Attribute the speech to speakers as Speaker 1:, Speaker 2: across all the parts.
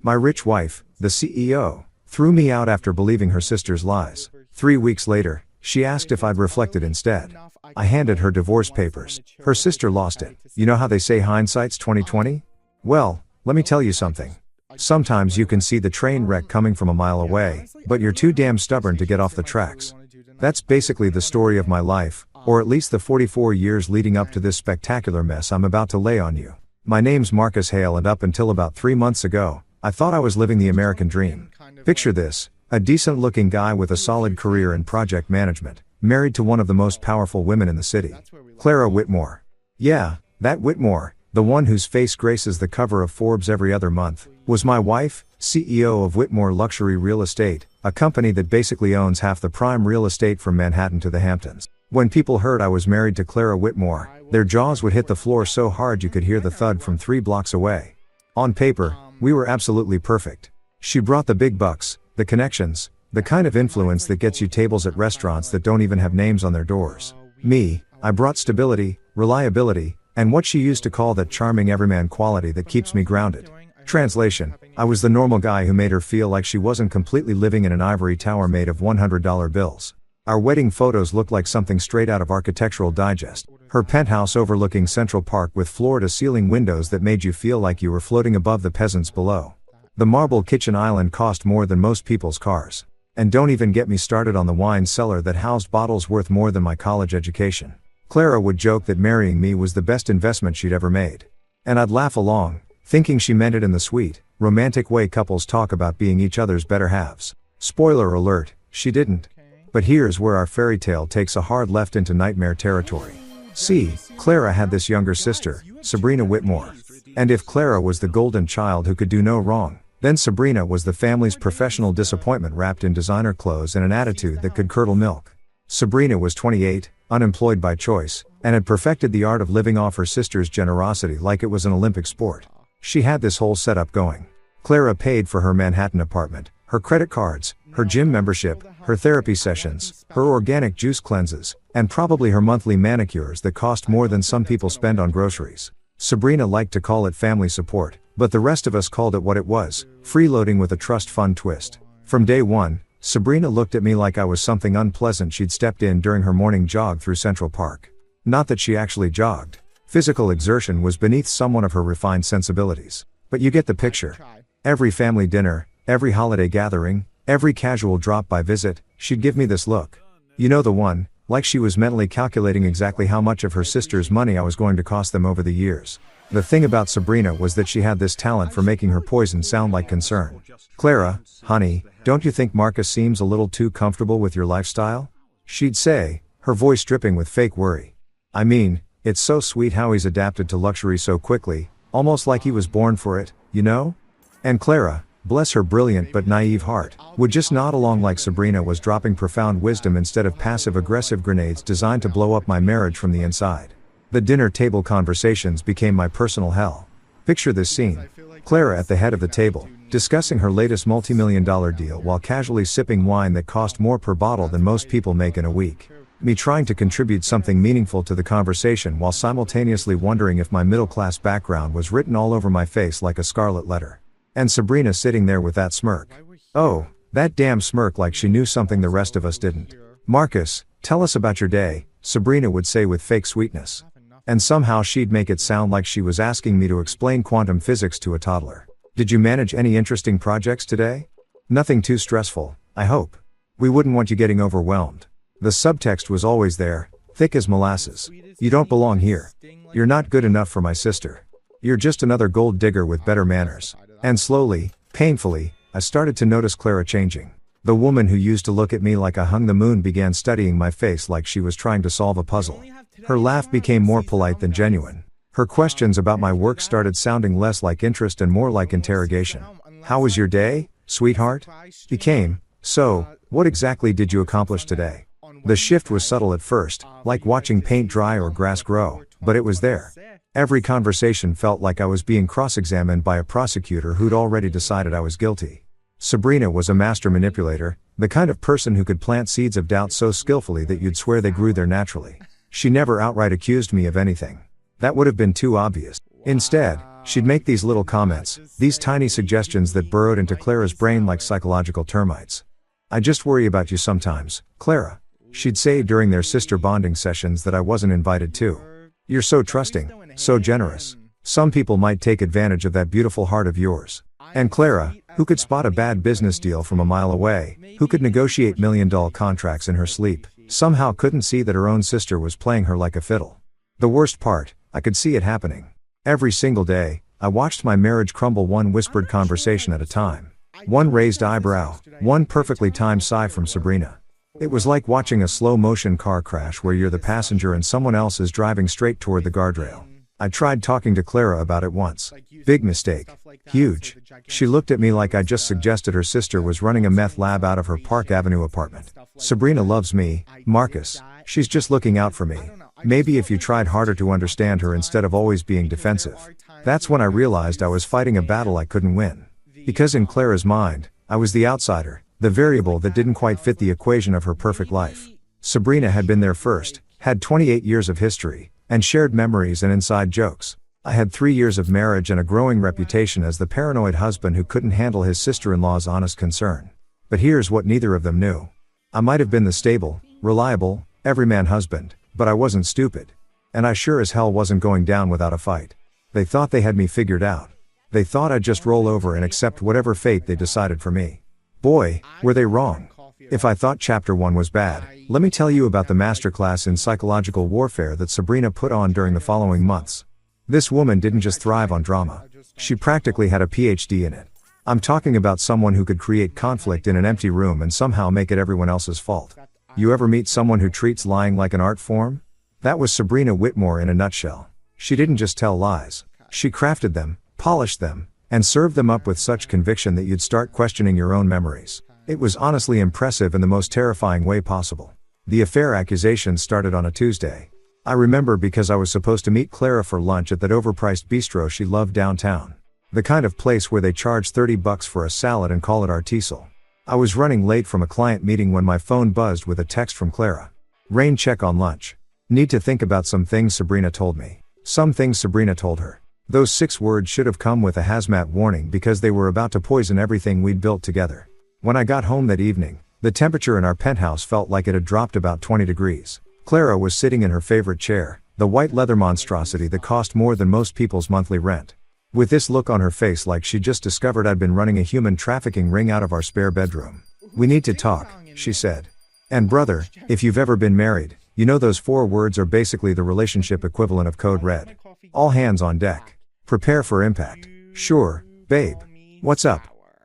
Speaker 1: My rich wife, the CEO, threw me out after believing her sister's lies. 3 weeks later, she asked if I'd reflected instead. I handed her divorce papers. Her sister lost it. You know how they say hindsight's 20/20? Well, let me tell you something. Sometimes you can see the train wreck coming from a mile away, but you're too damn stubborn to get off the tracks. That's basically the story of my life, or at least the 44 years leading up to this spectacular mess I'm about to lay on you. My name's Marcus Hale, and up until about 3 months ago, I thought I was living the American dream. Picture this, a decent-looking guy with a solid career in project management, married to one of the most powerful women in the city. Clara Whitmore. Yeah, that Whitmore, the one whose face graces the cover of Forbes every other month, was my wife, CEO of Whitmore Luxury Real Estate, a company that basically owns half the prime real estate from Manhattan to the Hamptons. When people heard I was married to Clara Whitmore, their jaws would hit the floor so hard you could hear the thud from 3 blocks away. On paper, we were absolutely perfect. She brought the big bucks, the connections, the kind of influence that gets you tables at restaurants that don't even have names on their doors. Me, I brought stability, reliability, and what she used to call that charming everyman quality that keeps me grounded. Translation, I was the normal guy who made her feel like she wasn't completely living in an ivory tower made of $100 bills. Our wedding photos looked like something straight out of Architectural Digest. Her penthouse overlooking Central Park with floor-to-ceiling windows that made you feel like you were floating above the peasants below. The marble kitchen island cost more than most people's cars. And don't even get me started on the wine cellar that housed bottles worth more than my college education. Clara would joke that marrying me was the best investment she'd ever made. And I'd laugh along, thinking she meant it in the sweet, romantic way couples talk about being each other's better halves. Spoiler alert, she didn't. But here's where our fairy tale takes a hard left into nightmare territory. See, Clara had this younger sister, Sabrina Whitmore. And if Clara was the golden child who could do no wrong, then Sabrina was the family's professional disappointment wrapped in designer clothes and an attitude that could curdle milk. Sabrina was 28, unemployed by choice, and had perfected the art of living off her sister's generosity like it was an Olympic sport. She had this whole setup going. Clara paid for her Manhattan apartment, her credit cards, her gym membership, her therapy sessions, her organic juice cleanses, and probably her monthly manicures that cost more than some people spend on groceries. Sabrina liked to call it family support, but the rest of us called it what it was, freeloading with a trust fund twist. From day one, Sabrina looked at me like I was something unpleasant she'd stepped in during her morning jog through Central Park. Not that she actually jogged. Physical exertion was beneath someone of her refined sensibilities. But you get the picture. Every family dinner, every holiday gathering, every casual drop-by visit, she'd give me this look. You know the one, like she was mentally calculating exactly how much of her sister's money I was going to cost them over the years. The thing about Sabrina was that she had this talent for making her poison sound like concern. Clara, honey, don't you think Marcus seems a little too comfortable with your lifestyle? She'd say, her voice dripping with fake worry. I mean, it's so sweet how he's adapted to luxury so quickly, almost like he was born for it, you know? And Clara, bless her brilliant but naive heart, would just nod along like Sabrina was dropping profound wisdom instead of passive-aggressive grenades designed to blow up my marriage from the inside. The dinner table conversations became my personal hell. Picture this scene. Clara at the head of the table, discussing her latest multi-million-dollar deal while casually sipping wine that cost more per bottle than most people make in a week. Me trying to contribute something meaningful to the conversation while simultaneously wondering if my middle-class background was written all over my face like a scarlet letter. And Sabrina sitting there with that smirk. Oh, that damn smirk like she knew something the rest of us didn't. Marcus, tell us about your day, Sabrina would say with fake sweetness. And somehow she'd make it sound like she was asking me to explain quantum physics to a toddler. Did you manage any interesting projects today? Nothing too stressful, I hope. We wouldn't want you getting overwhelmed. The subtext was always there, thick as molasses. You don't belong here. You're not good enough for my sister. You're just another gold digger with better manners. And slowly, painfully, I started to notice Clara changing. The woman who used to look at me like I hung the moon began studying my face like she was trying to solve a puzzle. Her laugh became more polite than genuine. Her questions about my work started sounding less like interest and more like interrogation. How was your day, sweetheart? Became, so, what exactly did you accomplish today? The shift was subtle at first, like watching paint dry or grass grow, but it was there. Every conversation felt like I was being cross-examined by a prosecutor who'd already decided I was guilty. Sabrina was a master manipulator, the kind of person who could plant seeds of doubt so skillfully that you'd swear they grew there naturally. She never outright accused me of anything. That would have been too obvious. Instead, She'd make these little comments, these tiny suggestions that burrowed into Clara's brain like psychological termites. "I just worry about you sometimes, Clara," she'd say during their sister bonding sessions that I wasn't invited to. "You're so trusting, so generous. Some people might take advantage of that beautiful heart of yours." And Clara, who could spot a bad business deal from a mile away, who could negotiate million-dollar contracts in her sleep, somehow couldn't see that her own sister was playing her like a fiddle. The worst part, I could see it happening. Every single day, I watched my marriage crumble one whispered conversation at a time. One raised eyebrow, one perfectly timed sigh from Sabrina. It was like watching a slow-motion car crash where you're the passenger and someone else is driving straight toward the guardrail. I tried talking to Clara about it once. Big mistake. Huge. She looked at me like I just suggested her sister was running a meth lab out of her Park Avenue apartment. "Sabrina loves me, Marcus. She's just looking out for me. Maybe if you tried harder to understand her instead of always being defensive." That's when I realized I was fighting a battle I couldn't win. Because in Clara's mind, I was the outsider, the variable that didn't quite fit the equation of her perfect life. Sabrina had been there first, had 28 years of history, and shared memories and inside jokes. I had 3 years of marriage and a growing reputation as the paranoid husband who couldn't handle his sister-in-law's honest concern. But here's what neither of them knew. I might have been the stable, reliable, everyman husband, but I wasn't stupid. And I sure as hell wasn't going down without a fight. They thought they had me figured out. They thought I'd just roll over and accept whatever fate they decided for me. Boy, were they wrong. If I thought chapter 1 was bad, let me tell you about the masterclass in psychological warfare that Sabrina put on during the following months. This woman didn't just thrive on drama. She practically had a PhD in it. I'm talking about someone who could create conflict in an empty room and somehow make it everyone else's fault. You ever meet someone who treats lying like an art form? That was Sabrina Whitmore in a nutshell. She didn't just tell lies. She crafted them, polished them, and served them up with such conviction that you'd start questioning your own memories. It was honestly impressive in the most terrifying way possible. The affair accusations started on a Tuesday. I remember because I was supposed to meet Clara for lunch at that overpriced bistro she loved downtown. The kind of place where they charge $30 for a salad and call it artisanal. I was running late from a client meeting when my phone buzzed with a text from Clara. "Rain, check on lunch. Need to think about some things Sabrina told me." Some things Sabrina told her. Those 6 words should have come with a hazmat warning because they were about to poison everything we'd built together. When I got home that evening, the temperature in our penthouse felt like it had dropped about 20 degrees. Clara was sitting in her favorite chair, the white leather monstrosity that cost more than most people's monthly rent. With this look on her face like she'd just discovered I'd been running a human trafficking ring out of our spare bedroom. "We need to talk," she said. "And brother, if you've ever been married, you know those 4 words are basically the relationship equivalent of code red. All hands on deck. Prepare for impact." "Sure, babe. What's up?"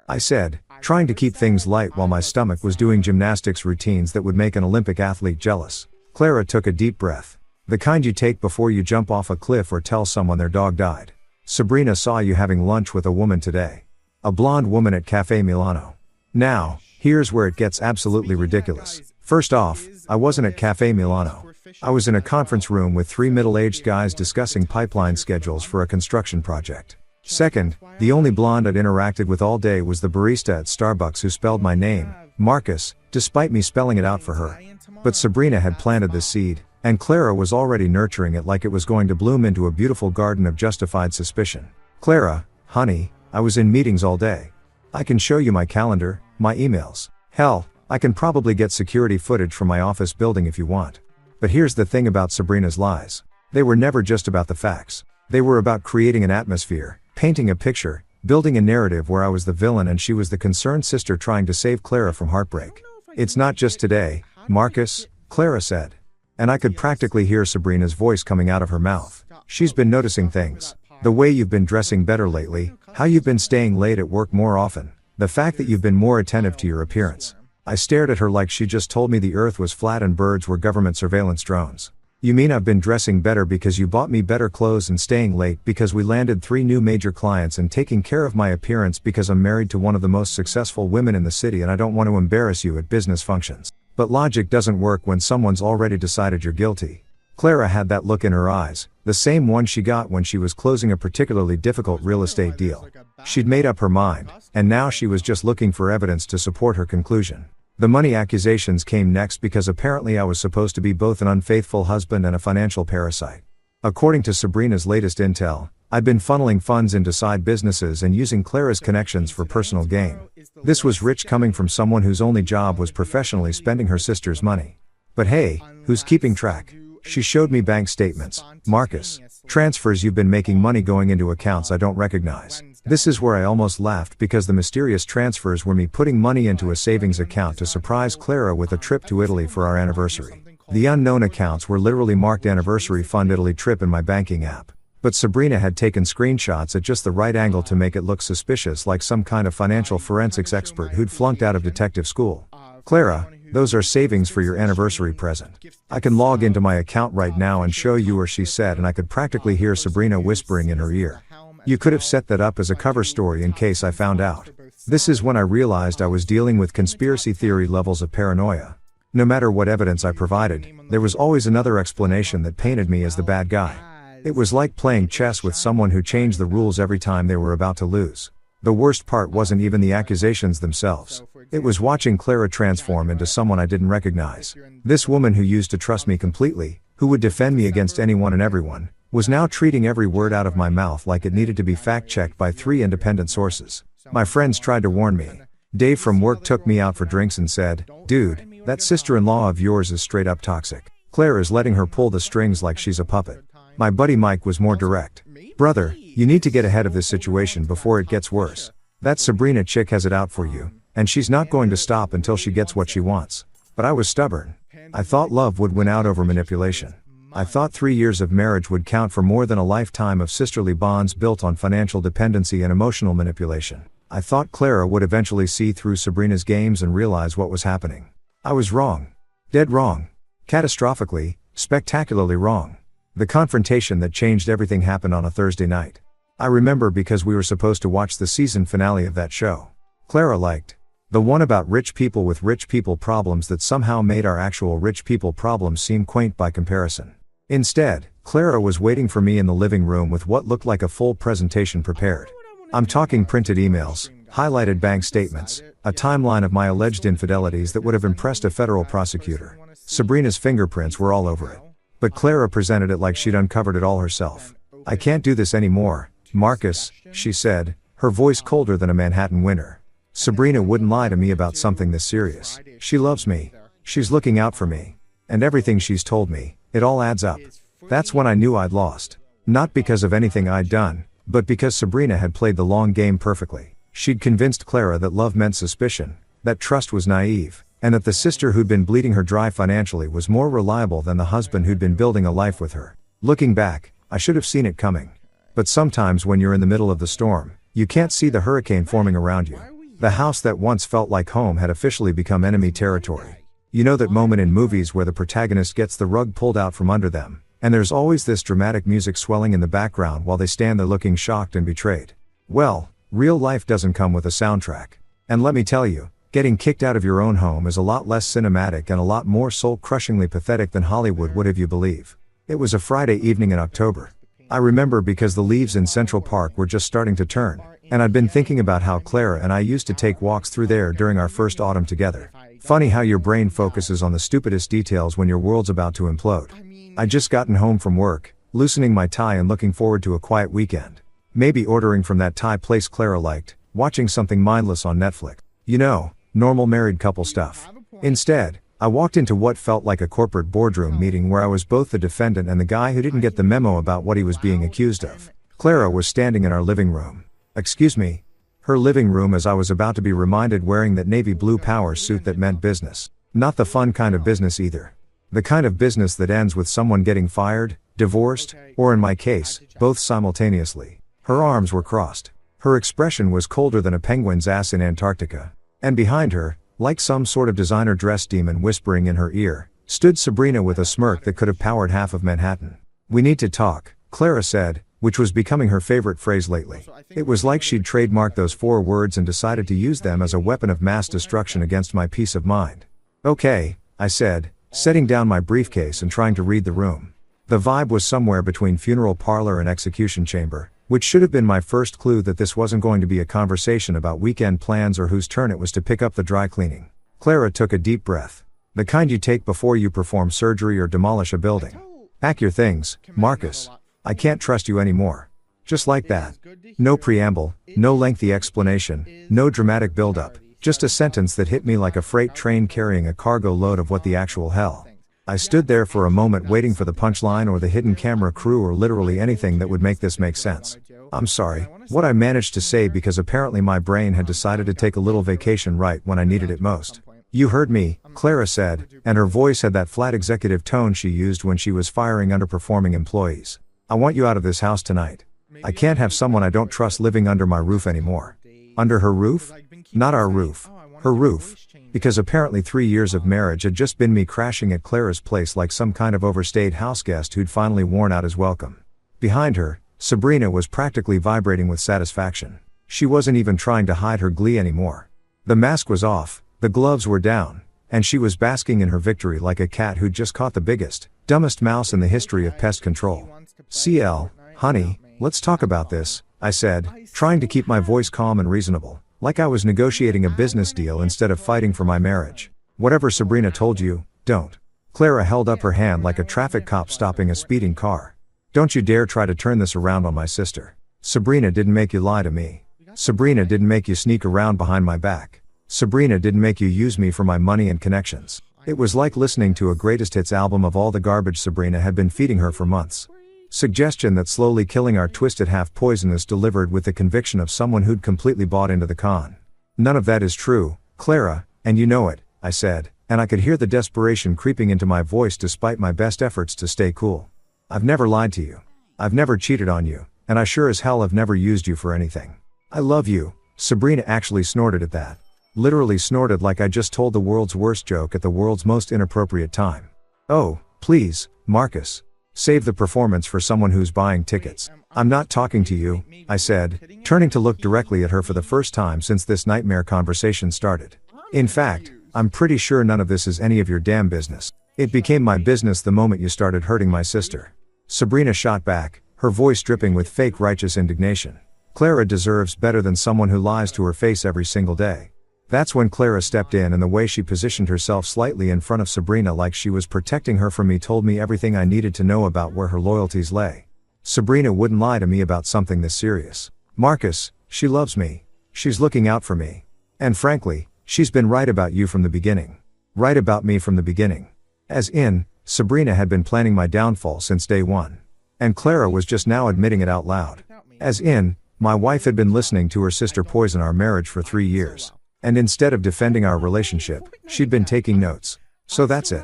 Speaker 1: I said, trying to keep things light while my stomach was doing gymnastics routines that would make an Olympic athlete jealous. Clara took a deep breath. The kind you take before you jump off a cliff or tell someone their dog died. "Sabrina saw you having lunch with a woman today. A blonde woman at Cafe Milano." Now, here's where it gets absolutely ridiculous. First off, I wasn't at Cafe Milano. I was in a conference room with 3 middle-aged guys discussing pipeline schedules for a construction project. Second, the only blonde I'd interacted with all day was the barista at Starbucks who spelled my name, Marcus, despite me spelling it out for her. But Sabrina had planted this seed, and Clara was already nurturing it like it was going to bloom into a beautiful garden of justified suspicion. "Clara, honey, I was in meetings all day. I can show you my calendar, my emails. Hell, I can probably get security footage from my office building if you want." But here's the thing about Sabrina's lies. They were never just about the facts. They were about creating an atmosphere, painting a picture, building a narrative where I was the villain and she was the concerned sister trying to save Clara from heartbreak. "It's not just today, Marcus," Clara said. And I could practically hear Sabrina's voice coming out of her mouth. "She's been noticing things. The way you've been dressing better lately, how you've been staying late at work more often, the fact that you've been more attentive to your appearance." I stared at her like she just told me the earth was flat and birds were government surveillance drones. "You mean I've been dressing better because you bought me better clothes and staying late because we landed 3 new major clients and taking care of my appearance because I'm married to one of the most successful women in the city and I don't want to embarrass you at business functions." But logic doesn't work when someone's already decided you're guilty. Clara had that look in her eyes, the same one she got when she was closing a particularly difficult real estate deal. She'd made up her mind, and now she was just looking for evidence to support her conclusion. The money accusations came next because apparently I was supposed to be both an unfaithful husband and a financial parasite. According to Sabrina's latest intel, I'd been funneling funds into side businesses and using Clara's connections for personal gain. This was rich coming from someone whose only job was professionally spending her sister's money. But hey, who's keeping track? She showed me bank statements. Marcus, transfers you've been making, money going into accounts I don't recognize. This is where I almost laughed, because the mysterious transfers were me putting money into a savings account to surprise Clara with a trip to Italy for our anniversary. The unknown accounts were literally marked Anniversary Fund Italy Trip in my banking app. But Sabrina had taken screenshots at just the right angle to make it look suspicious, like some kind of financial forensics expert who'd flunked out of detective school. Clara, those are savings for your anniversary present. I can log into my account right now and show you, or she said, and I could practically hear Sabrina whispering in her ear. You could have set that up as a cover story in case I found out. This is when I realized I was dealing with conspiracy theory levels of paranoia. No matter what evidence I provided, there was always another explanation that painted me as the bad guy. It was like playing chess with someone who changed the rules every time they were about to lose. The worst part wasn't even the accusations themselves. It was watching Clara transform into someone I didn't recognize. This woman who used to trust me completely, who would defend me against anyone and everyone, was now treating every word out of my mouth like it needed to be fact-checked by 3 independent sources. My friends tried to warn me. Dave from work took me out for drinks and said, "Dude, that sister-in-law of yours is straight up toxic. Claire is letting her pull the strings like she's a puppet." My buddy Mike was more direct. "Brother, you need to get ahead of this situation before it gets worse. That Sabrina chick has it out for you, and she's not going to stop until she gets what she wants." But I was stubborn. I thought love would win out over manipulation. I thought 3 years of marriage would count for more than a lifetime of sisterly bonds built on financial dependency and emotional manipulation. I thought Clara would eventually see through Sabrina's games and realize what was happening. I was wrong. Dead wrong. Catastrophically, spectacularly wrong. The confrontation that changed everything happened on a Thursday night. I remember because we were supposed to watch the season finale of that show. Clara liked the one about rich people with rich people problems that somehow made our actual rich people problems seem quaint by comparison. Instead, Clara was waiting for me in the living room with what looked like a full presentation prepared. I'm talking printed emails, highlighted bank statements, a timeline of my alleged infidelities that would have impressed a federal prosecutor. Sabrina's fingerprints were all over it. But Clara presented it like she'd uncovered it all herself. "I can't do this anymore, Marcus," she said, her voice colder than a Manhattan winter. "Sabrina wouldn't lie to me about something this serious. She loves me. She's looking out for me. And everything she's told me, it all adds up." That's when I knew I'd lost. Not because of anything I'd done, but because Sabrina had played the long game perfectly. She'd convinced Clara that love meant suspicion, that trust was naive, and that the sister who'd been bleeding her dry financially was more reliable than the husband who'd been building a life with her. Looking back, I should have seen it coming. But sometimes when you're in the middle of the storm, you can't see the hurricane forming around you. The house that once felt like home had officially become enemy territory. You know that moment in movies where the protagonist gets the rug pulled out from under them, and there's always this dramatic music swelling in the background while they stand there looking shocked and betrayed? Well, real life doesn't come with a soundtrack. And let me tell you, getting kicked out of your own home is a lot less cinematic and a lot more soul-crushingly pathetic than Hollywood would have you believe. It was a Friday evening in October. I remember because the leaves in Central Park were just starting to turn, and I'd been thinking about how Clara and I used to take walks through there during our first autumn together. Funny how your brain focuses on the stupidest details when your world's about to implode. I'd just gotten home from work, loosening my tie and looking forward to a quiet weekend. Maybe ordering from that Thai place Clara liked, watching something mindless on Netflix. You know, normal married couple stuff. Instead, I walked into what felt like a corporate boardroom meeting where I was both the defendant and the guy who didn't get the memo about what he was being accused of. Clara was standing in our living room. Excuse me. Her living room, as I was about to be reminded, wearing that navy blue power suit that meant business. Not the fun kind of business either. The kind of business that ends with someone getting fired, divorced, or in my case, both simultaneously. Her arms were crossed. Her expression was colder than a penguin's ass in Antarctica. And behind her, like some sort of designer dress demon whispering in her ear, stood Sabrina with a smirk that could have powered half of Manhattan. "We need to talk," Clara said, which was becoming her favorite phrase lately. It was like she'd trademarked those 4 words and decided to use them as a weapon of mass destruction against my peace of mind. "Okay," I said, setting down my briefcase and trying to read the room. The vibe was somewhere between funeral parlor and execution chamber, which should have been my first clue that this wasn't going to be a conversation about weekend plans or whose turn it was to pick up the dry cleaning. Clara took a deep breath. The kind you take before you perform surgery or demolish a building. "Pack your things, Marcus. I can't trust you anymore." Just like that. No preamble, no lengthy explanation, no dramatic build-up. Just a sentence that hit me like a freight train carrying a cargo load of what the actual hell. I stood there for a moment waiting for the punchline or the hidden camera crew or literally anything that would make this make sense. I'm sorry, what I managed to say because apparently my brain had decided to take a little vacation right when I needed it most. You heard me, Clara said, and her voice had that flat executive tone she used when she was firing underperforming employees. I want you out of this house tonight. I can't have someone I don't trust living under my roof anymore. Under her roof? Not our roof. Her roof. Because apparently 3 years of marriage had just been me crashing at Clara's place like some kind of overstayed houseguest who'd finally worn out his welcome. Behind her, Sabrina was practically vibrating with satisfaction. She wasn't even trying to hide her glee anymore. The mask was off, the gloves were down, and she was basking in her victory like a cat who'd just caught the biggest, dumbest mouse in the history of pest control. CL, honey, let's talk about this, I said, trying to keep my voice calm and reasonable, like I was negotiating a business deal instead of fighting for my marriage. Whatever Sabrina told you, don't. Clara held up her hand like a traffic cop stopping a speeding car. Don't you dare try to turn this around on my sister. Sabrina didn't make you lie to me. Sabrina didn't make you sneak around behind my back. Sabrina didn't make you use me for my money and connections. It was like listening to a greatest hits album of all the garbage Sabrina had been feeding her for months. Suggestion that slowly killing our twisted half poisonous delivered with the conviction of someone who'd completely bought into the con. None of that is true, Clara, and you know it, I said, and I could hear the desperation creeping into my voice despite my best efforts to stay cool. I've never lied to you. I've never cheated on you, and I sure as hell have never used you for anything. I love you. Sabrina actually snorted at that. Literally snorted like I just told the world's worst joke at the world's most inappropriate time. Oh, please, Marcus. Save the performance for someone who's buying tickets. I'm not talking to you, I said, turning to look directly at her for the first time since this nightmare conversation started. In fact, I'm pretty sure none of this is any of your damn business. It became my business the moment you started hurting my sister. Sabrina shot back, her voice dripping with fake righteous indignation. Clara deserves better than someone who lies to her face every single day. That's when Clara stepped in, and the way she positioned herself slightly in front of Sabrina like she was protecting her from me told me everything I needed to know about where her loyalties lay. Sabrina wouldn't lie to me about something this serious. Marcus, she loves me. She's looking out for me. And frankly, she's been right about you from the beginning. Right about me from the beginning. As in, Sabrina had been planning my downfall since day one. And Clara was just now admitting it out loud. As in, my wife had been listening to her sister poison our marriage for 3 years. And instead of defending our relationship, she'd been taking notes. So that's it?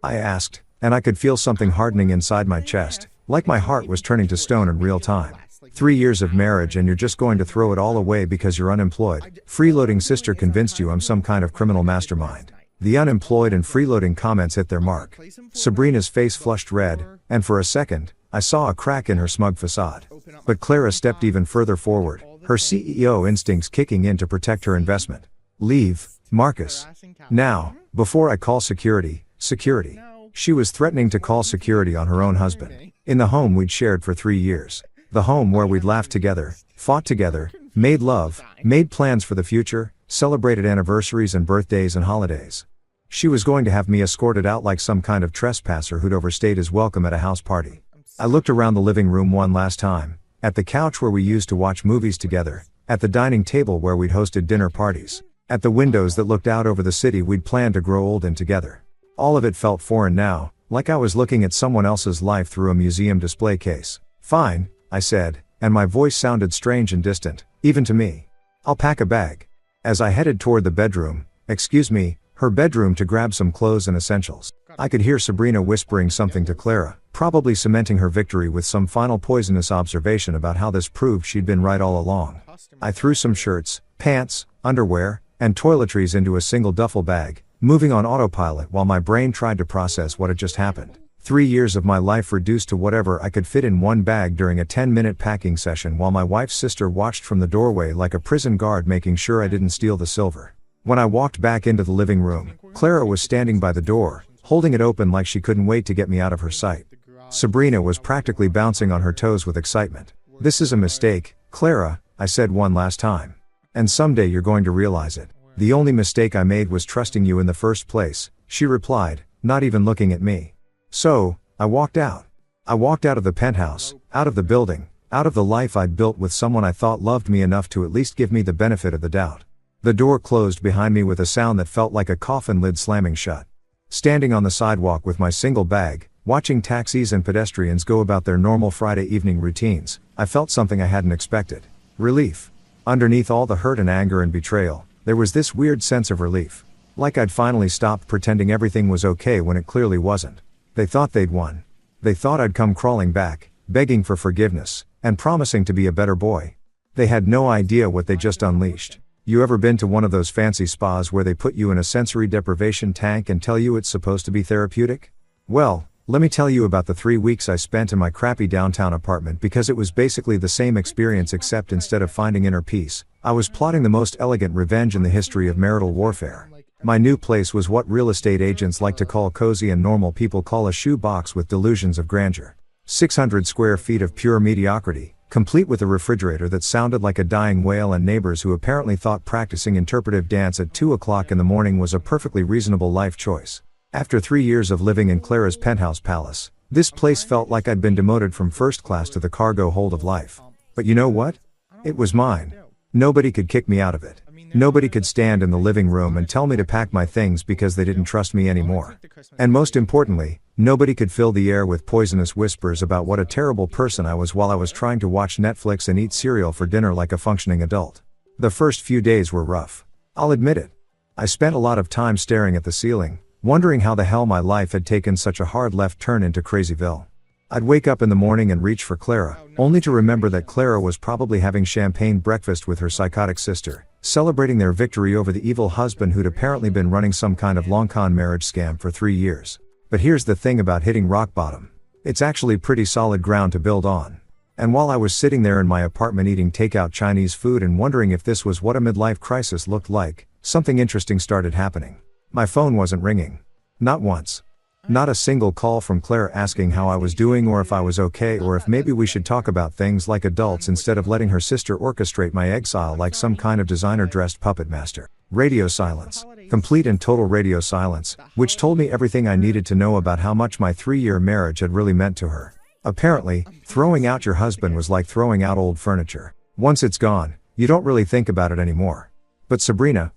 Speaker 1: I asked, and I could feel something hardening inside my chest, like my heart was turning to stone in real time. 3 years of marriage and you're just going to throw it all away because you're unemployed. Freeloading sister convinced you I'm some kind of criminal mastermind. The unemployed and freeloading comments hit their mark. Sabrina's face flushed red, and for a second, I saw a crack in her smug facade. But Clara stepped even further forward, her CEO instincts kicking in to protect her investment. Leave, Marcus. Now, before I call security. She was threatening to call security on her own husband. In the home we'd shared for 3 years. The home where we'd laughed together, fought together, made love, made plans for the future, celebrated anniversaries and birthdays and holidays. She was going to have me escorted out like some kind of trespasser who'd overstayed his welcome at a house party. I looked around the living room one last time, at the couch where we used to watch movies together, at the dining table where we'd hosted dinner parties, at the windows that looked out over the city we'd planned to grow old in together. All of it felt foreign now, like I was looking at someone else's life through a museum display case. Fine, I said, and my voice sounded strange and distant, even to me. I'll pack a bag. As I headed toward the bedroom, her bedroom, to grab some clothes and essentials, I could hear Sabrina whispering something to Clara, probably cementing her victory with some final poisonous observation about how this proved she'd been right all along. I threw some shirts, pants, underwear, and toiletries into a single duffel bag, moving on autopilot while my brain tried to process what had just happened. 3 years of my life reduced to whatever I could fit in one bag during a 10-minute packing session while my wife's sister watched from the doorway like a prison guard making sure I didn't steal the silver. When I walked back into the living room, Clara was standing by the door, holding it open like she couldn't wait to get me out of her sight. Sabrina was practically bouncing on her toes with excitement. This is a mistake, Clara, I said one last time. And someday you're going to realize it. The only mistake I made was trusting you in the first place, she replied, not even looking at me. So, I walked out. I walked out of the penthouse, out of the building, Out of the life I'd built with someone I thought loved me enough to at least give me the benefit of the doubt. The door closed behind me with a sound that felt like a coffin lid slamming shut. Standing on the sidewalk with my single bag, watching taxis and pedestrians go about their normal Friday evening routines, I felt something I hadn't expected. Relief. Underneath all the hurt and anger and betrayal, there was this weird sense of relief. Like I'd finally stopped pretending everything was okay when it clearly wasn't. They thought they'd won. They thought I'd come crawling back, begging for forgiveness, and promising to be a better boy. They had no idea what they just unleashed. You ever been to one of those fancy spas where they put you in a sensory deprivation tank and tell you it's supposed to be therapeutic? Well, let me tell you about the 3 weeks I spent in my crappy downtown apartment, because it was basically the same experience, except instead of finding inner peace, I was plotting the most elegant revenge in the history of marital warfare. My new place was what real estate agents like to call cozy and normal people call a shoe box with delusions of grandeur. 600 square feet of pure mediocrity, complete with a refrigerator that sounded like a dying whale and neighbors who apparently thought practicing interpretive dance at 2 o'clock in the morning was a perfectly reasonable life choice. After 3 years of living in Clara's penthouse palace, this place felt like I'd been demoted from first class to the cargo hold of life. But you know what? It was mine. Nobody could kick me out of it. Nobody could stand in the living room and tell me to pack my things because they didn't trust me anymore. And most importantly, nobody could fill the air with poisonous whispers about what a terrible person I was while I was trying to watch Netflix and eat cereal for dinner like a functioning adult. The first few days were rough. I'll admit it. I spent a lot of time staring at the ceiling, wondering how the hell my life had taken such a hard left turn into Crazyville. I'd wake up in the morning and reach for Clara, only to remember that Clara was probably having champagne breakfast with her psychotic sister, celebrating their victory over the evil husband who'd apparently been running some kind of long-con marriage scam for 3 years. But here's the thing about hitting rock bottom. It's actually pretty solid ground to build on. And while I was sitting there in my apartment eating takeout Chinese food and wondering if this was what a midlife crisis looked like, something interesting started happening. My phone wasn't ringing. Not once. Not a single call from Claire asking how I was doing or if I was okay or if maybe we should talk about things like adults instead of letting her sister orchestrate my exile like some kind of designer-dressed puppet master. Radio silence. Complete and total radio silence, which told me everything I needed to know about how much my 3-year marriage had really meant to her. Apparently, throwing out your husband was like throwing out old furniture. Once it's gone, you don't really think about it anymore. But Sabrina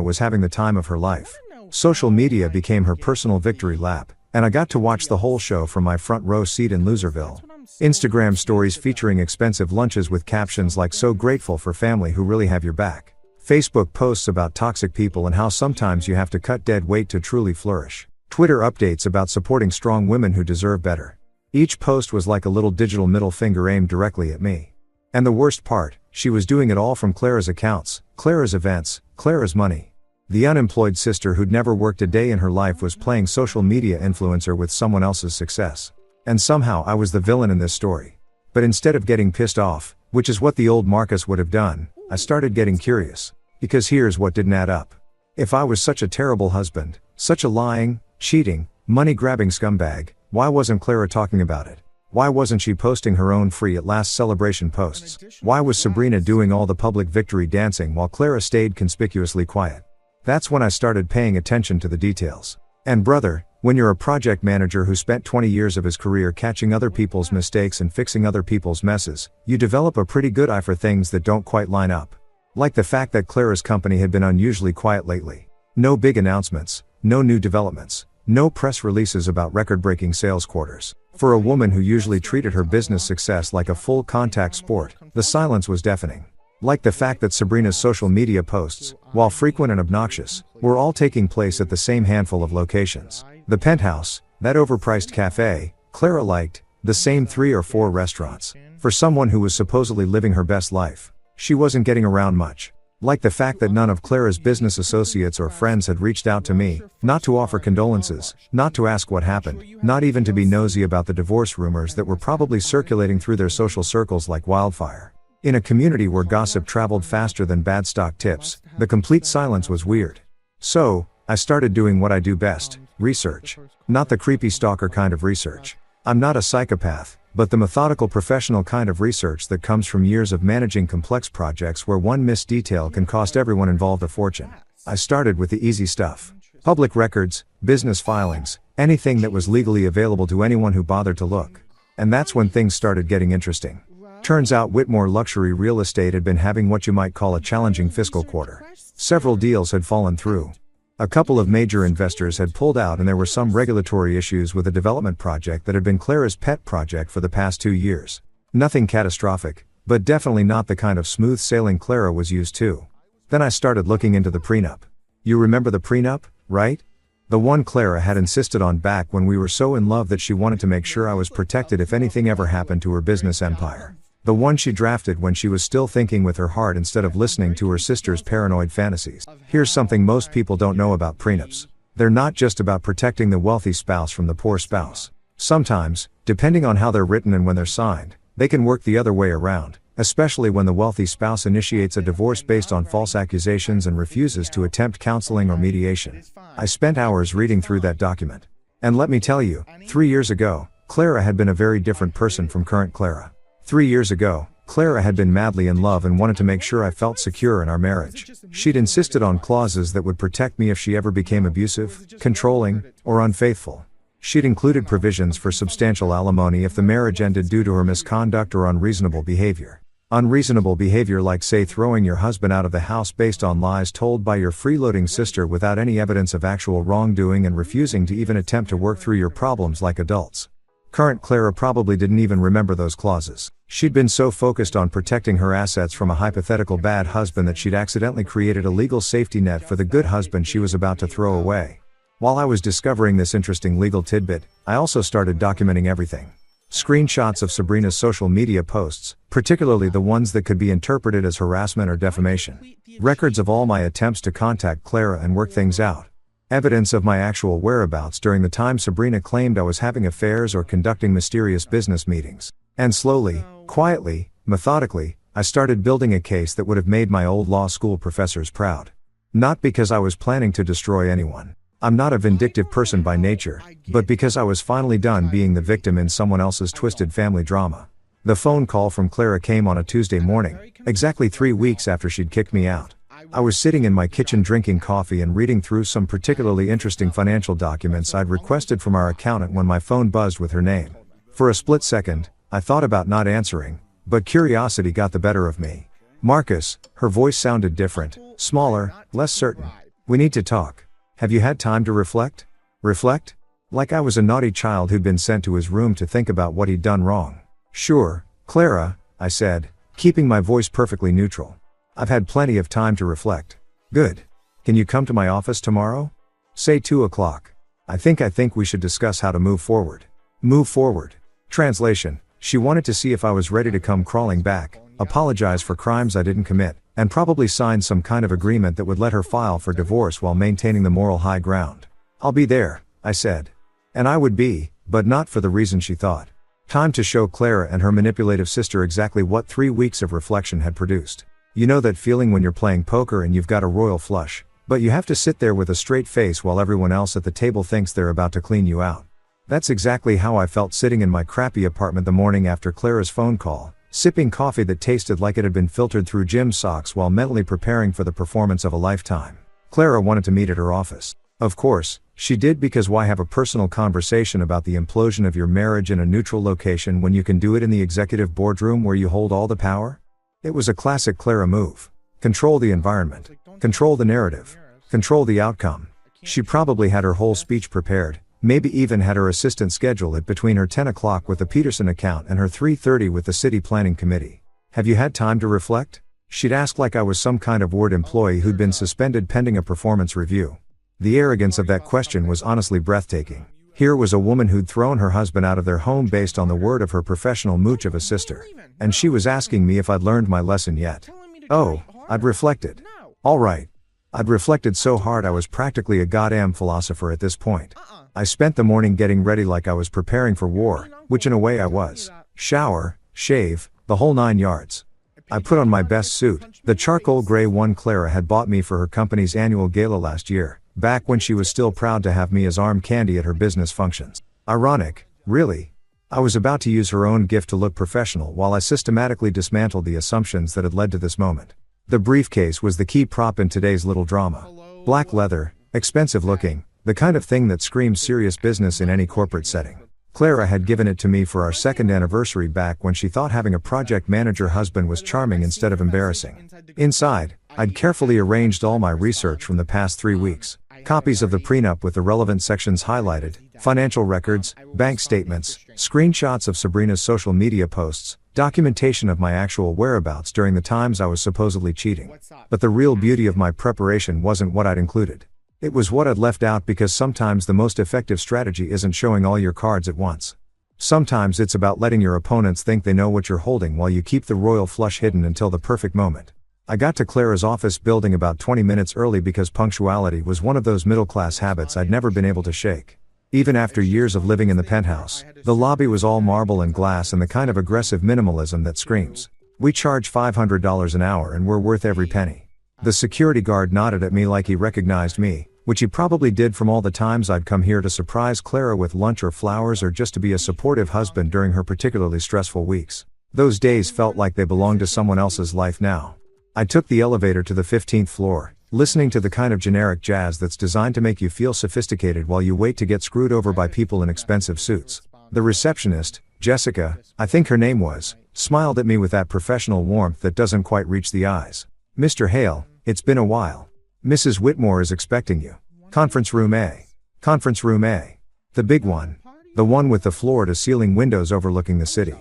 Speaker 1: was having the time of her life. Social media became her personal victory lap, and I got to watch the whole show from my front row seat in Loserville. Instagram stories featuring expensive lunches with captions like "so grateful for family who really have your back." Facebook posts about toxic people and how sometimes you have to cut dead weight to truly flourish. Twitter updates about supporting strong women who deserve better. Each post was like a little digital middle finger aimed directly at me. And the worst part, she was doing it all from Clara's accounts, Clara's events, Clara's money. The unemployed sister who'd never worked a day in her life was playing social media influencer with someone else's success. And somehow I was the villain in this story. But instead of getting pissed off, which is what the old Marcus would have done, I started getting curious. Because here's what didn't add up. If I was such a terrible husband, such a lying, cheating, money-grabbing scumbag, why wasn't Clara talking about it? Why wasn't she posting her own free at last celebration posts? Why was Sabrina doing all the public victory dancing while Clara stayed conspicuously quiet? That's when I started paying attention to the details. And brother, when you're a project manager who spent 20 years of his career catching other people's mistakes and fixing other people's messes, you develop a pretty good eye for things that don't quite line up. Like the fact that Clara's company had been unusually quiet lately. No big announcements, no new developments, no press releases about record-breaking sales quarters. For a woman who usually treated her business success like a full-contact sport, the silence was deafening. Like the fact that Sabrina's social media posts, while frequent and obnoxious, were all taking place at the same handful of locations. The penthouse, that overpriced cafe, Clara liked, the same 3 or 4 restaurants. For someone who was supposedly living her best life, she wasn't getting around much. Like the fact that none of Clara's business associates or friends had reached out to me, not to offer condolences, not to ask what happened, not even to be nosy about the divorce rumors that were probably circulating through their social circles like wildfire. In a community where gossip traveled faster than bad stock tips, the complete silence was weird. So, I started doing what I do best, research. Not the creepy stalker kind of research. I'm not a psychopath, but the methodical professional kind of research that comes from years of managing complex projects where one missed detail can cost everyone involved a fortune. I started with the easy stuff. Public records, business filings, anything that was legally available to anyone who bothered to look. And that's when things started getting interesting. Turns out Whitmore Luxury Real Estate had been having what you might call a challenging fiscal quarter. Several deals had fallen through. A couple of major investors had pulled out, and there were some regulatory issues with a development project that had been Clara's pet project for the past 2 years. Nothing catastrophic, but definitely not the kind of smooth sailing Clara was used to. Then I started looking into the prenup. You remember the prenup, right? The one Clara had insisted on back when we were so in love that she wanted to make sure I was protected if anything ever happened to her business empire. The one she drafted when she was still thinking with her heart instead of listening to her sister's paranoid fantasies. Here's something most people don't know about prenups. They're not just about protecting the wealthy spouse from the poor spouse. Sometimes, depending on how they're written and when they're signed, they can work the other way around, especially when the wealthy spouse initiates a divorce based on false accusations and refuses to attempt counseling or mediation. I spent hours reading through that document. And let me tell you, 3 years ago, Clara had been a very different person from current Clara. 3 years ago, Clara had been madly in love and wanted to make sure I felt secure in our marriage. She'd insisted on clauses that would protect me if she ever became abusive, controlling, or unfaithful. She'd included provisions for substantial alimony if the marriage ended due to her misconduct or unreasonable behavior. Unreasonable behavior like, say, throwing your husband out of the house based on lies told by your freeloading sister without any evidence of actual wrongdoing, and refusing to even attempt to work through your problems like adults. Current Clara probably didn't even remember those clauses. She'd been so focused on protecting her assets from a hypothetical bad husband that she'd accidentally created a legal safety net for the good husband she was about to throw away. While I was discovering this interesting legal tidbit, I also started documenting everything. Screenshots of Sabrina's social media posts, particularly the ones that could be interpreted as harassment or defamation. Records of all my attempts to contact Clara and work things out. Evidence of my actual whereabouts during the time Sabrina claimed I was having affairs or conducting mysterious business meetings. And slowly, quietly, methodically, I started building a case that would have made my old law school professors proud. Not because I was planning to destroy anyone. I'm not a vindictive person by nature, but because I was finally done being the victim in someone else's twisted family drama. The phone call from Clara came on a Tuesday morning, exactly 3 weeks after she'd kicked me out. I was sitting in my kitchen drinking coffee and reading through some particularly interesting financial documents I'd requested from our accountant when my phone buzzed with her name. For a split second, I thought about not answering, but curiosity got the better of me. Marcus, her voice sounded different, smaller, less certain. We need to talk. Have you had time to reflect? Reflect? Like I was a naughty child who'd been sent to his room to think about what he'd done wrong. Sure, Clara, I said, keeping my voice perfectly neutral. I've had plenty of time to reflect. Good. Can you come to my office tomorrow? Say 2 o'clock. I think we should discuss how to move forward. Move forward. Translation: she wanted to see if I was ready to come crawling back, apologize for crimes I didn't commit, and probably sign some kind of agreement that would let her file for divorce while maintaining the moral high ground. I'll be there, I said. And I would be, but not for the reason she thought. Time to show Clara and her manipulative sister exactly what 3 weeks of reflection had produced. You know that feeling when you're playing poker and you've got a royal flush, but you have to sit there with a straight face while everyone else at the table thinks they're about to clean you out? That's exactly how I felt sitting in my crappy apartment the morning after Clara's phone call, sipping coffee that tasted like it had been filtered through gym socks while mentally preparing for the performance of a lifetime. Clara wanted to meet at her office. Of course, she did, because why have a personal conversation about the implosion of your marriage in a neutral location when you can do it in the executive boardroom where you hold all the power? It was a classic Clara move. Control the environment. Control the narrative. Control the outcome. She probably had her whole speech prepared, maybe even had her assistant schedule it between her 10 o'clock with the Peterson account and her 3:30 with the city planning committee. Have you had time to reflect? She'd ask like I was some kind of ward employee who'd been suspended pending a performance review. The arrogance of that question was honestly breathtaking. Here was a woman who'd thrown her husband out of their home based on the word of her professional mooch of a sister. And she was asking me if I'd learned my lesson yet. Oh, I'd reflected. All right. I'd reflected so hard I was practically a goddamn philosopher at this point. I spent the morning getting ready like I was preparing for war, which in a way I was. Shower, shave, the whole 9 yards. I put on my best suit, the charcoal gray one Clara had bought me for her company's annual gala last year, back when she was still proud to have me as arm candy at her business functions. Ironic, really. I was about to use her own gift to look professional while I systematically dismantled the assumptions that had led to this moment. The briefcase was the key prop in today's little drama. Black leather, expensive looking, the kind of thing that screams serious business in any corporate setting. Clara had given it to me for our second anniversary back when she thought having a project manager husband was charming instead of embarrassing. Inside, I'd carefully arranged all my research from the past 3 weeks. Copies of the prenup with the relevant sections highlighted, financial records, bank statements, screenshots of Sabrina's social media posts, documentation of my actual whereabouts during the times I was supposedly cheating. But the real beauty of my preparation wasn't what I'd included. It was what I'd left out, because sometimes the most effective strategy isn't showing all your cards at once. Sometimes it's about letting your opponents think they know what you're holding while you keep the royal flush hidden until the perfect moment. I got to Clara's office building about 20 minutes early because punctuality was one of those middle-class habits I'd never been able to shake. Even after years of living in the penthouse, the lobby was all marble and glass and the kind of aggressive minimalism that screams, "We charge $500 an hour and we're worth every penny." The security guard nodded at me like he recognized me, which he probably did from all the times I'd come here to surprise Clara with lunch or flowers, or just to be a supportive husband during her particularly stressful weeks. Those days felt like they belonged to someone else's life now. I took the elevator to the 15th floor, listening to the kind of generic jazz that's designed to make you feel sophisticated while you wait to get screwed over by people in expensive suits. The receptionist, Jessica, I think her name was, smiled at me with that professional warmth that doesn't quite reach the eyes. "Mr. Hale, it's been a while. Mrs. Whitmore is expecting you. Conference room A. Conference room A. The big one. The one with the floor-to-ceiling windows overlooking the city.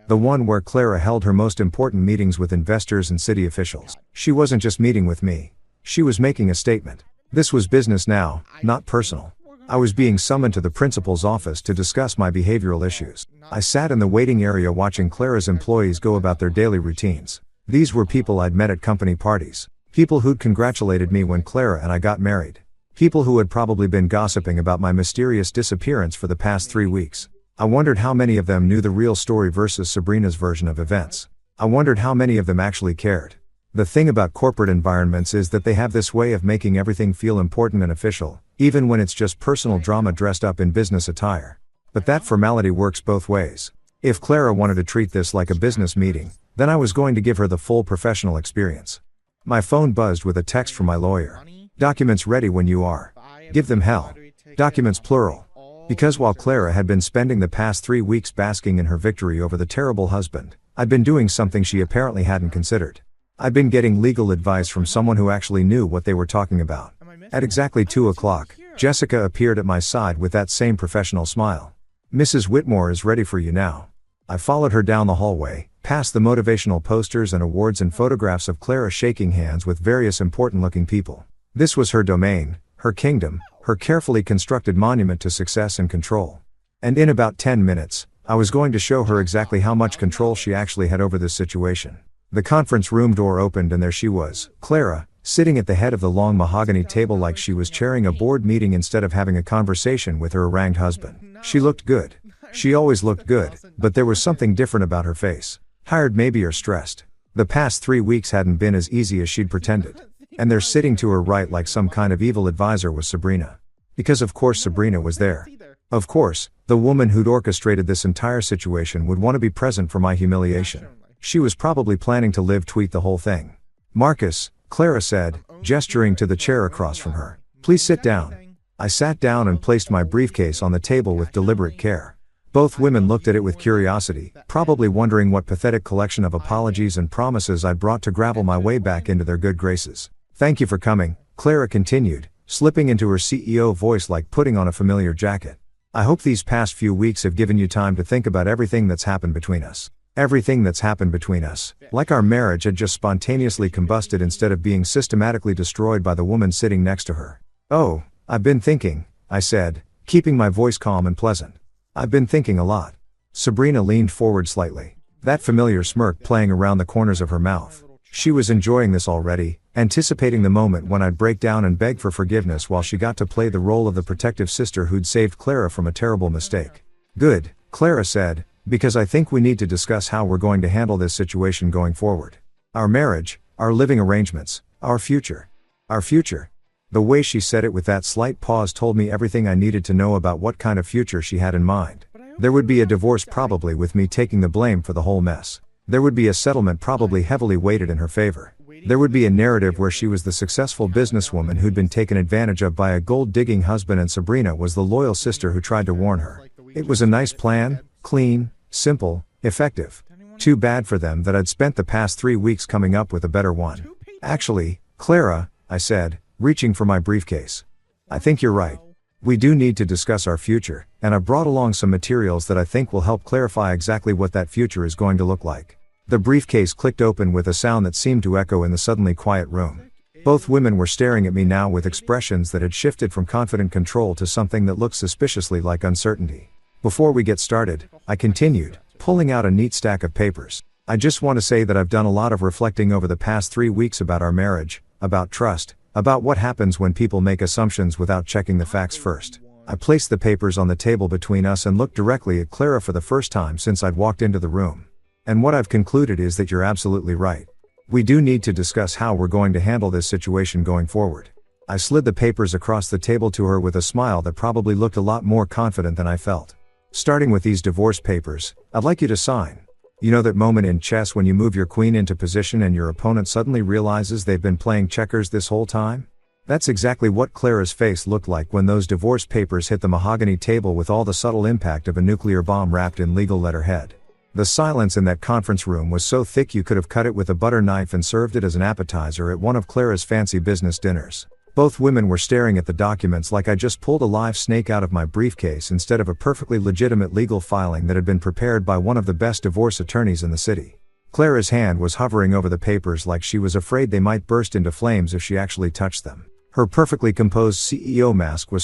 Speaker 1: The one where Clara held her most important meetings with investors and city officials. She wasn't just meeting with me. She was making a statement. This was business now, not personal. I was being summoned to the principal's office to discuss my behavioral issues. I sat in the waiting area watching Clara's employees go about their daily routines. These were people I'd met at company parties. People who'd congratulated me when Clara and I got married. People who had probably been gossiping about my mysterious disappearance for the past 3 weeks. I wondered how many of them knew the real story versus Sabrina's version of events. I wondered how many of them actually cared. The thing about corporate environments is that they have this way of making everything feel important and official, even when it's just personal drama dressed up in business attire. But that formality works both ways. If Clara wanted to treat this like a business meeting, then I was going to give her the full professional experience. My phone buzzed with a text from my lawyer. "Documents ready when you are. Give them hell." Documents plural. Because while Clara had been spending the past 3 weeks basking in her victory over the terrible husband, I'd been doing something she apparently hadn't considered. I'd been getting legal advice from someone who actually knew what they were talking about. At exactly 2 o'clock, Jessica appeared at my side with that same professional smile. "Mrs. Whitmore is ready for you now." I followed her down the hallway, past the motivational posters and awards and photographs of Clara shaking hands with various important-looking people. This was her domain, her kingdom, her carefully constructed monument to success and control. And in about 10 minutes, I was going to show her exactly how much control she actually had over this situation. The conference room door opened and there she was, Clara, sitting at the head of the long mahogany table like she was chairing a board meeting instead of having a conversation with her arranged husband. She looked good. She always looked good, but there was something different about her face. Tired maybe, or stressed. The past 3 weeks hadn't been as easy as she'd pretended. And there, sitting to her right like some kind of evil advisor, was Sabrina. Because of course Sabrina was there. Of course, the woman who'd orchestrated this entire situation would want to be present for my humiliation. She was probably planning to live tweet the whole thing. "Marcus," Clara said, gesturing to the chair across from her. "Please sit down." I sat down and placed my briefcase on the table with deliberate care. Both women looked at it with curiosity, probably wondering what pathetic collection of apologies and promises I'd brought to gravel my way back into their good graces. "Thank you for coming," Clara continued, slipping into her CEO voice like putting on a familiar jacket. "I hope these past few weeks have given you time to think about everything that's happened between us. Everything that's happened between us, like our marriage had just spontaneously combusted instead of being systematically destroyed by the woman sitting next to her." "Oh, I've been thinking," I said, keeping my voice calm and pleasant. "I've been thinking a lot." Sabrina leaned forward slightly, that familiar smirk playing around the corners of her mouth. She was enjoying this already, anticipating the moment when I'd break down and beg for forgiveness while she got to play the role of the protective sister who'd saved Clara from a terrible mistake. "Good," Clara said, "because I think we need to discuss how we're going to handle this situation going forward. Our marriage, our living arrangements, our future. Our future." The way she said it with that slight pause told me everything I needed to know about what kind of future she had in mind. There would be a divorce, probably with me taking the blame for the whole mess. There would be a settlement, probably heavily weighted in her favor. There would be a narrative where she was the successful businesswoman who'd been taken advantage of by a gold-digging husband and Sabrina was the loyal sister who tried to warn her. It was a nice plan, clean, simple, effective. Too bad for them that I'd spent the past 3 weeks coming up with a better one. Actually, Clara, I said, reaching for my briefcase. I think you're right. We do need to discuss our future, and I brought along some materials that I think will help clarify exactly what that future is going to look like. The briefcase clicked open with a sound that seemed to echo in the suddenly quiet room. Both women were staring at me now with expressions that had shifted from confident control to something that looked suspiciously like uncertainty. Before we get started, I continued, pulling out a neat stack of papers. I just want to say that I've done a lot of reflecting over the past 3 weeks about our marriage, about trust, about what happens when people make assumptions without checking the facts first. I placed the papers on the table between us and looked directly at Clara for the first time since I'd walked into the room. And what I've concluded is that you're absolutely right. We do need to discuss how we're going to handle this situation going forward. I slid the papers across the table to her with a smile that probably looked a lot more confident than I felt. Starting with these divorce papers, I'd like you to sign. You know that moment in chess when you move your queen into position and your opponent suddenly realizes they've been playing checkers this whole time? That's exactly what Clara's face looked like when those divorce papers hit the mahogany table with all the subtle impact of a nuclear bomb wrapped in legal letterhead. The silence in that conference room was so thick you could have cut it with a butter knife and served it as an appetizer at one of Clara's fancy business dinners. Both women were staring at the documents like I just pulled a live snake out of my briefcase instead of a perfectly legitimate legal filing that had been prepared by one of the best divorce attorneys in the city. Clara's hand was hovering over the papers like she was afraid they might burst into flames if she actually touched them. Her perfectly composed CEO mask was